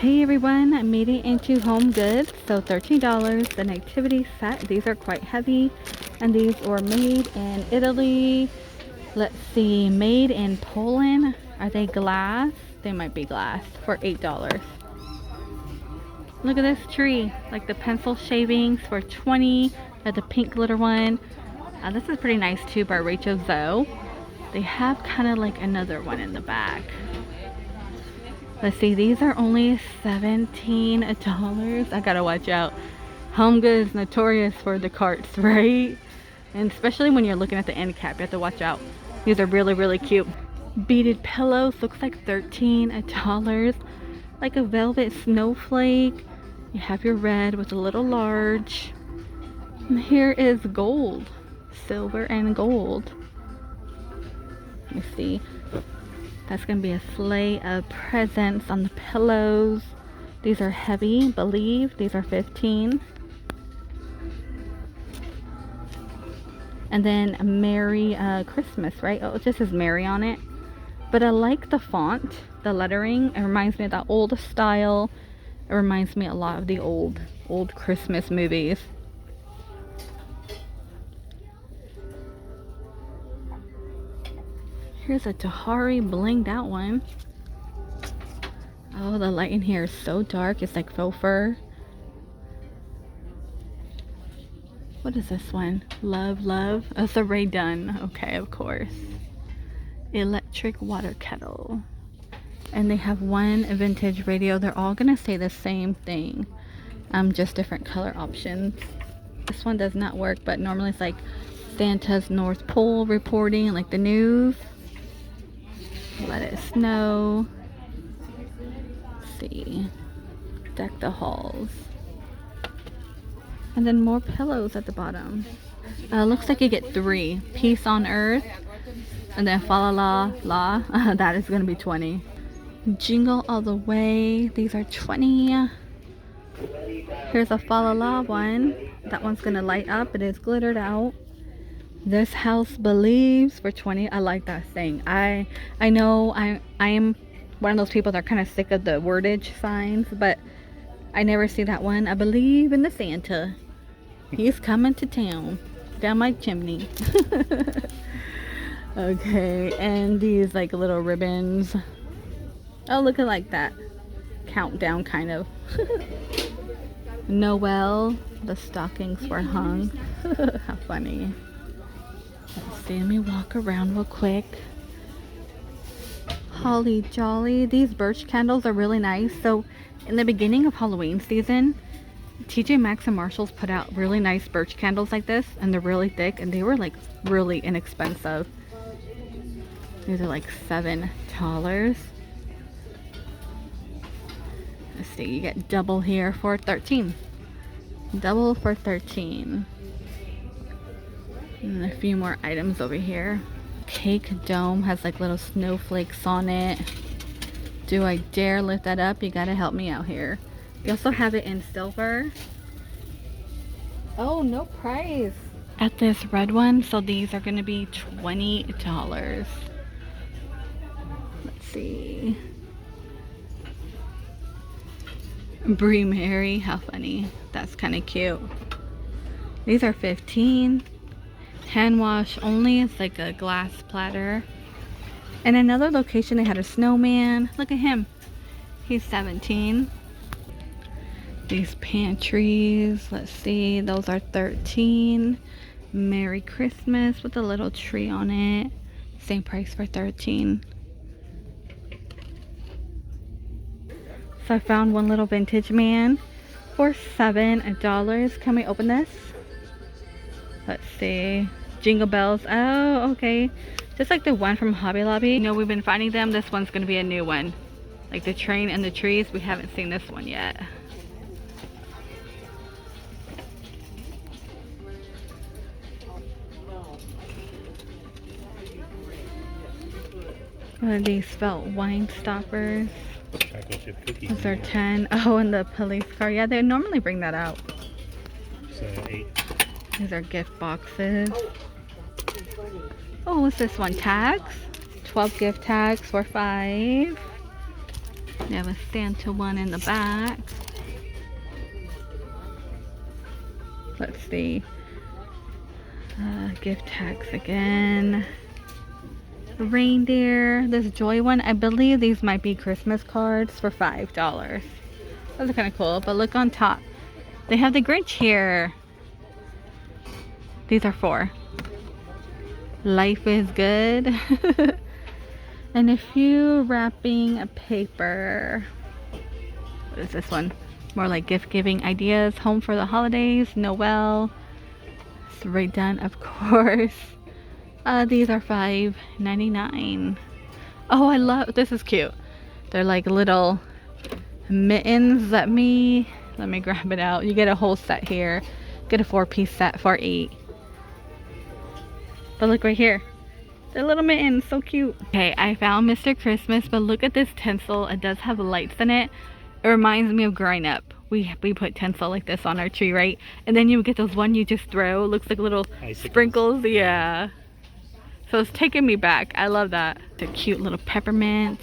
Hey everyone, I made it into Homegoods. So $13, the nativity set. These are quite heavy and these were made in Italy. Let's see, made in Poland. Are they glass? They might be glass for $8. Look at this tree, like the pencil shavings for 20. The pink glitter one. This is pretty nice too, by Rachel Zoe. They have kind of like another one in the back. Let's see, these are only $17. I gotta watch out. HomeGoods is notorious for the carts, right? And especially when you're looking at the end cap, you have to watch out. These are really, really cute. Beaded pillows, looks like $13. Like a velvet snowflake. You have your red with a little large. And here is gold. Silver and gold. Let me see. That's going to be a sleigh of presents on the pillows. These are heavy, believe. These are 15. And then Merry Christmas, right? Oh, it just says Merry on it. But I like the font, the lettering. It reminds me of that old style. It reminds me a lot of the old Christmas movies. Here's a Tahari blinged out one. Oh, the light in here is so dark. It's like faux fur. What is this one? Love, love. Oh, it's a Ray Dunn. Okay, of course. Electric water kettle. And they have one vintage radio. They're all gonna say the same thing. Just different color options. This one does not work, but normally it's like Santa's North Pole reporting, like the news. Let it snow. Let's see. Deck the halls. And then more pillows at the bottom. Looks like you get 3. Peace on Earth. And then fa la la la. That is going to be 20. Jingle All the Way. These are 20. Here's a fa la la one. That one's going to light up. It is glittered out. This house believes for 20. I like that thing. I know I am one of those people that are kind of sick of the wordage signs, but I never see that one. I believe in the Santa. He's coming to town down my chimney. Okay, and these like little ribbons. Oh, look at like that countdown kind of. Noel, the stockings were hung. How funny. Let's see, let me walk around real quick. Holly Jolly. These birch candles are really nice. So in the beginning of Halloween season, TJ Maxx and Marshalls put out really nice birch candles like this, and they're really thick, and they were like really inexpensive. These are like $7. Let's see, you get double here for 13. Double for 13. And a few more items over here. Cake dome has like little snowflakes on it. Do I dare lift that up? You gotta help me out here. You also have it in silver. Oh, no price at this red one. So these are gonna be $20. Let's see. Brie Mary, how funny. That's kind of cute. These are 15. Hand wash only. It's like a glass platter. And another location they had a snowman. Look at him. He's 17. These pantries. Let's see. Those are 13. Merry Christmas with a little tree on it. Same price for 13. So I found one little vintage man for $7. Can we open this? Let's see. Jingle bells. Oh, okay. Just like the one from Hobby Lobby. You know, we've been finding them. This one's going to be a new one. Like the train and the trees. We haven't seen this one yet. What are these felt wine stoppers? Those are 10. Oh, and the police car. Yeah, they normally bring that out. So 8. These are gift boxes. Oh, what's this one? Tags? 12 gift tags for $5. They have a Santa one in the back. Let's see. Gift tags again. Reindeer. This joy one. I believe these might be Christmas cards for $5. Those are kind of cool. But look on top. They have the Grinch here. These are $4. Life is good. And a few wrapping paper. What is this one? More like gift giving ideas. Home for the holidays. Noel. It's right done, of course. These are $5.99. Oh, I love, this is cute. They're like little mittens. Let me grab it out. You get a whole set here. Get a 4-piece set for $8. But look right here. They're little mittens, so cute. Okay, I found Mr. Christmas, but look at this tinsel. It does have lights in it. It reminds me of growing up. We put tinsel like this on our tree, right? And then you would get those one you just throw. It looks like little sprinkles. Yeah. So it's taking me back. I love that. The cute little peppermint.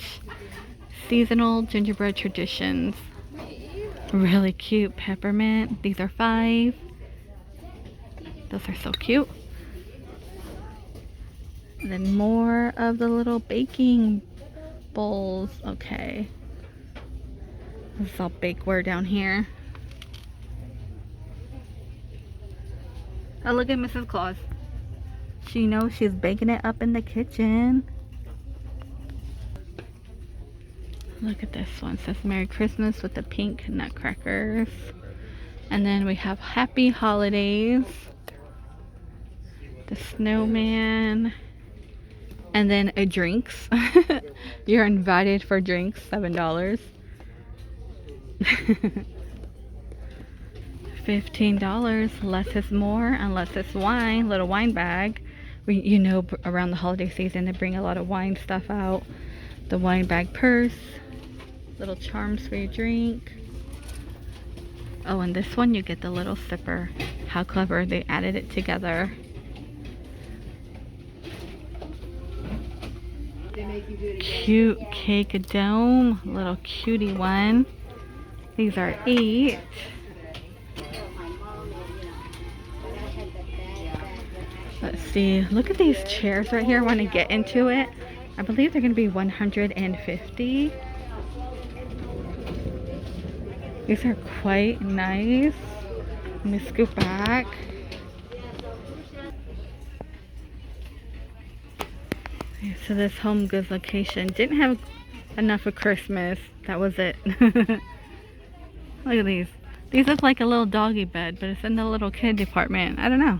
Seasonal gingerbread traditions. Really cute peppermint. These are $5. Those are so cute. And then more of the little baking bowls. Okay. This is all bakeware down here. Oh, look at Mrs. Claus. She knows she's baking it up in the kitchen. Look at this one. It says Merry Christmas with the pink nutcrackers. And then we have Happy Holidays. The snowman. And then a drinks. You're invited for drinks. $7. $15. Less is more, and less is wine. Little wine bag. You know, around the holiday season they bring a lot of wine stuff out. The wine bag purse. Little charms for your drink. Oh, and this one you get the little sipper. How clever, they added it together. Cute cake dome. Little cutie one. These are $8. Let's see. Look at these chairs right here. I want to get into it. I believe they're going to be $150. These are quite nice. Let me scoop back. Okay, so this Homegoods location didn't have enough for Christmas. That was it. Look at these. These look like a little doggy bed, but it's in the little kid department. I don't know.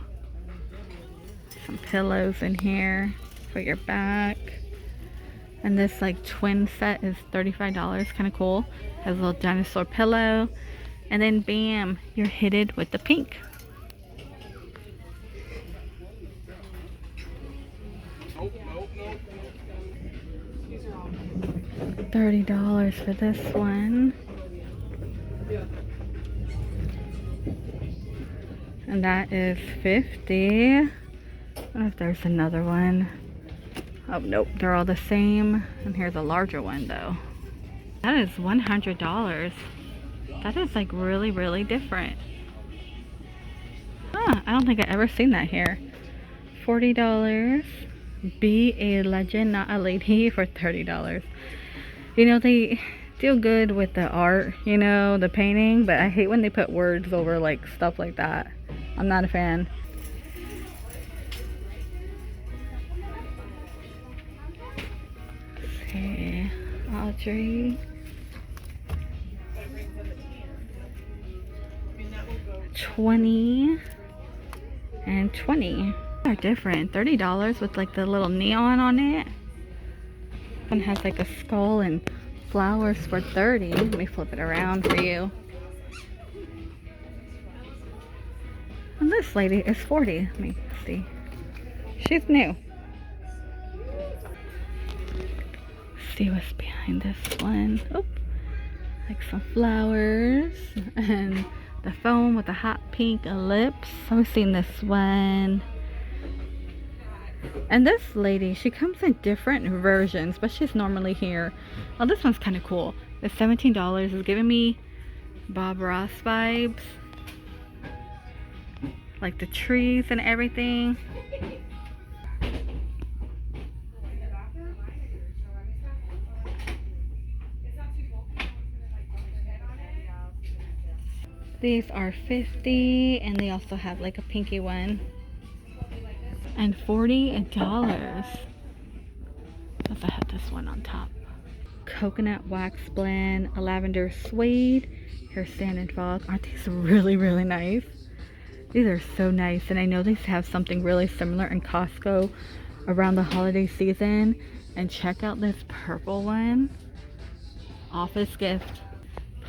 Some pillows in here for your back. And this like twin set is $35. Kind of cool. Has a little dinosaur pillow. And then bam, you're hitted with the pink. $30 for this one. And that is $50. I don't know if there's another one. Oh, nope. They're all the same. And here's a larger one, though. That is $100. That is, like, really, really different. Huh. I don't think I've ever seen that here. $40. Be a legend, not a lady for $30. You know, they do good with the art, you know, the painting. But I hate when they put words over, like, stuff like that. I'm not a fan. Okay, Audrey. 20 and 20. They're different. $30 with like the little neon on it. One has like a skull and flowers for $30. Let me flip it around for you. And this lady is $40. Let me see. She's new. See what's behind this one. Oh, like some flowers and the foam with the hot pink lips. I've seen this one. And this lady, she comes in different versions, but she's normally here. Oh, this one's kind of cool. The $17 is giving me Bob Ross vibes. Like the trees and everything. These are $50, and they also have like a pinky one. And $40. If I have this one on top. Coconut wax blend, a lavender suede, hair sand and fog. Aren't these really, really nice? These are so nice, and I know they have something really similar in Costco around the holiday season. And check out this purple one. Office gift.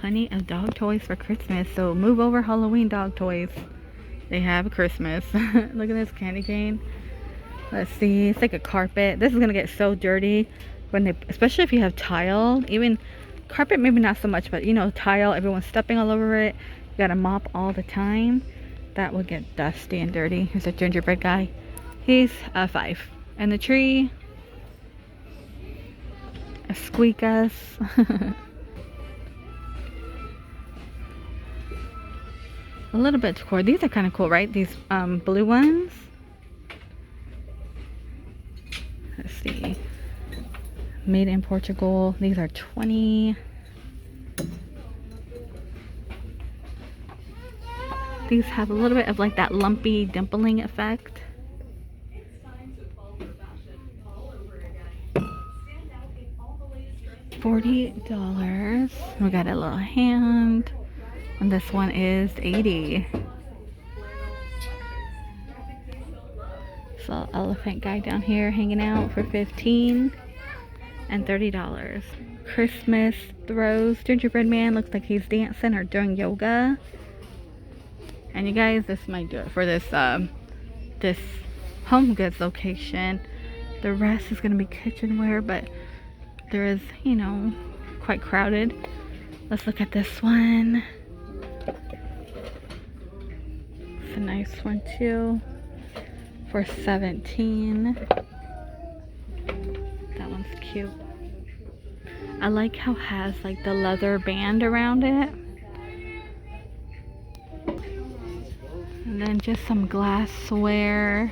Plenty of dog toys for Christmas, so move over Halloween dog toys. They have Christmas. Look at this candy cane. Let's see, it's like a carpet. This is gonna get so dirty when they, especially if you have tile. Even carpet, maybe not so much, but you know, tile, everyone's stepping all over it. You gotta mop all the time. That will get dusty and dirty. Here's a gingerbread guy. He's a 5. And the tree, a squeakus. A little bit decor. These are kind of cool, right? These blue ones. Let's see. Made in Portugal. These are 20. These have a little bit of like that lumpy dimpling effect. $40. We got a little hand. And this one is 80. So elephant guy down here hanging out for 15 and $30. Christmas throws. Gingerbread Man looks like he's dancing or doing yoga. And you guys, this might do it for this this Homegoods location. The rest is gonna be kitchenware, but there is, you know, quite crowded. Let's look at this one. It's a nice one too for 17. That one's cute. I like how it has like the leather band around it. And then just some glassware.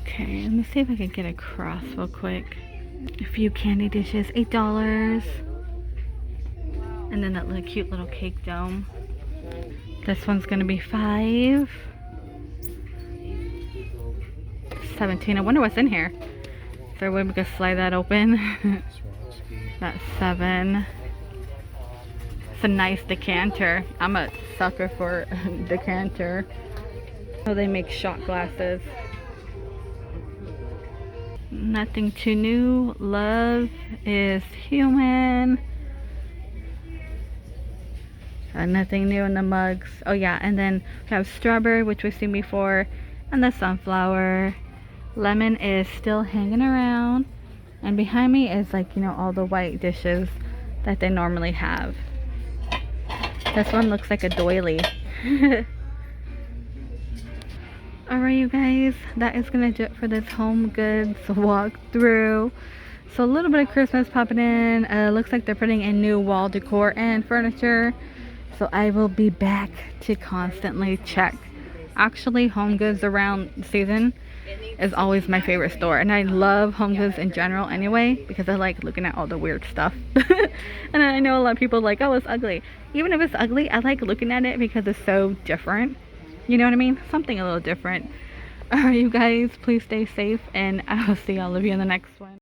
Okay, let me see if I can get across real quick. A few candy dishes, $8. And then that little cute little cake dome. This one's gonna be 5. 17. I wonder what's in here. Is there a way we can slide that open? That's 7. It's a nice decanter. I'm a sucker for decanter. Oh, they make shot glasses. Nothing too new. Love is human. Nothing new in the mugs. Oh yeah, and then we have strawberry, which we've seen before, and the sunflower. Lemon is still hanging around, and behind me is like, you know, all the white dishes that they normally have. This one looks like a doily. Alright you guys, that is gonna do it for this Homegoods walkthrough. So a little bit of Christmas popping in. Looks like they're putting in new wall decor and furniture. So I will be back to constantly check. Actually, Homegoods around season is always my favorite store, and I love Homegoods in general anyway because I like looking at all the weird stuff. And I know a lot of people are like, oh, it's ugly. Even if it's ugly, I like looking at it because it's so different. You know what I mean? Something a little different. Alright you guys, please stay safe, and I will see all of you in the next one.